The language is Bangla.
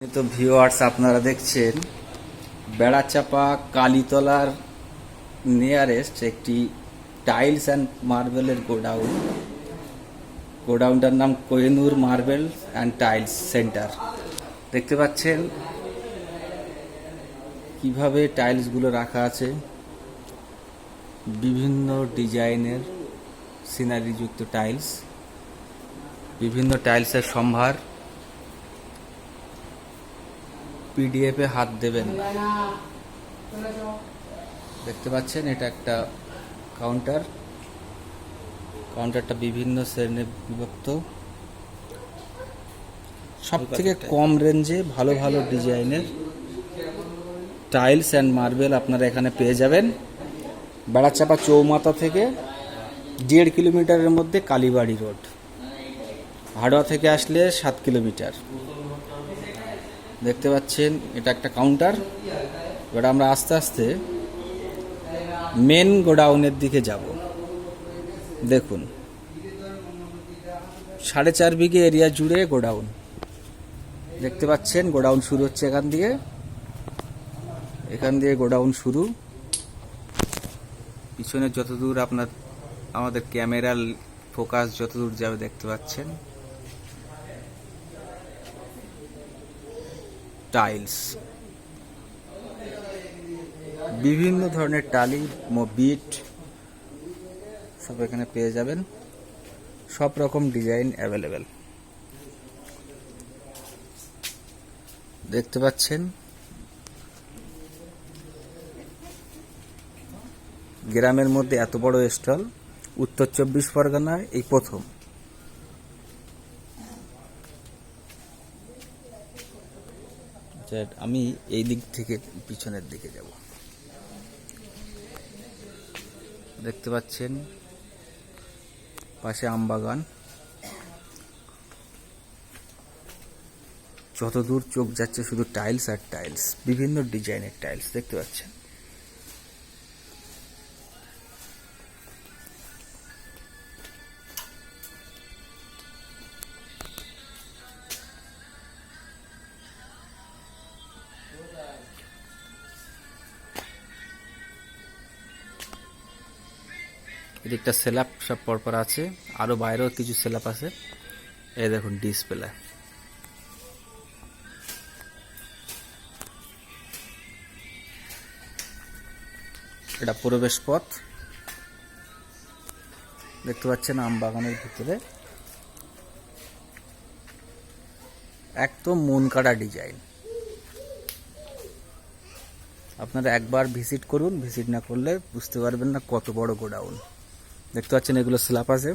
তো ভিউয়ার্স, আপনারা দেখছেন বেড়াচাপা কালীতলার নিয়ারেস্ট একটি টাইলস অ্যান্ড মার্বেলের গোডাউনটার নাম Kohinoor marble and tiles centre. দেখতে পাচ্ছেন কিভাবে টাইলসগুলো রাখা আছে, বিভিন্ন ডিজাইনের সিনারিযুক্ত টাইলস, বিভিন্ন টাইলসের সম্ভার। পিডিএফে হাত দেবেন না। দেখতে পাচ্ছেন এটা একটা কাউন্টারটা বিভিন্ন শ্রেণীতে বিভক্ত। সব থেকে কম রেঞ্জে ভালো ভালো ডিজাইনের টাইলস অ্যান্ড মার্বেল আপনারা এখানে পেয়ে যাবেন। বেড়াচাপা চৌমাথা থেকে 1.5 কিলোমিটারের মধ্যে কালীবাড়ি রোড, হাড়োয়া থেকে আসলে 7 কিলোমিটার। দেখতে পাচ্ছেন এটা একটা কাউন্টার। এবার আমরা আস্তে আস্তে মেন গোডাউনের দিকে যাব। দেখুন 4.5 বিঘে এরিয়া জুড়ে গোডাউন। দেখতে পাচ্ছেন গোডাউন শুরু হচ্ছে এখান দিয়ে গোডাউন শুরু। পিছনে যতদূর আমাদের ক্যামেরার ফোকাস যতদূর যাবে দেখতে পাচ্ছেন টাইলস, বিভিন্ন ধরনের টালি, বিট সব এখানে পেয়ে যাবেন। সব রকম ডিজাইন অ্যাভেলেবেল। দেখতে পাচ্ছেন গ্রামের মধ্যে এত বড় স্টল উত্তর 24 পরগনায় এই প্রথম। আমি এই দিক থেকে পিছনের দিকে যাব। দেখতে পাচ্ছেন পাশে আমবাগান। যতদূর চোখ যাচ্ছে শুধু টাইলস আর টাইলস, বিভিন্ন ডিজাইনের টাইলস দেখতে পাচ্ছেন। এদিকটা স্ল্যাব সব পরপর আছে, আরো বাইরেও কিছু স্ল্যাব আছে। এই দেখুন ডিসপ্লে। এটা প্রবেশ পথ। দেখতে পাচ্ছেন আম বাগানের ভিতরে একদম মন কাড়া ডিজাইন। আপনারা একবার ভিজিট করুন, ভিজিট না করলে বুঝতে পারবেন না কত বড় গোডাউন। দেখতে পাচ্ছেন এগুলো স্ল্যাব আছে।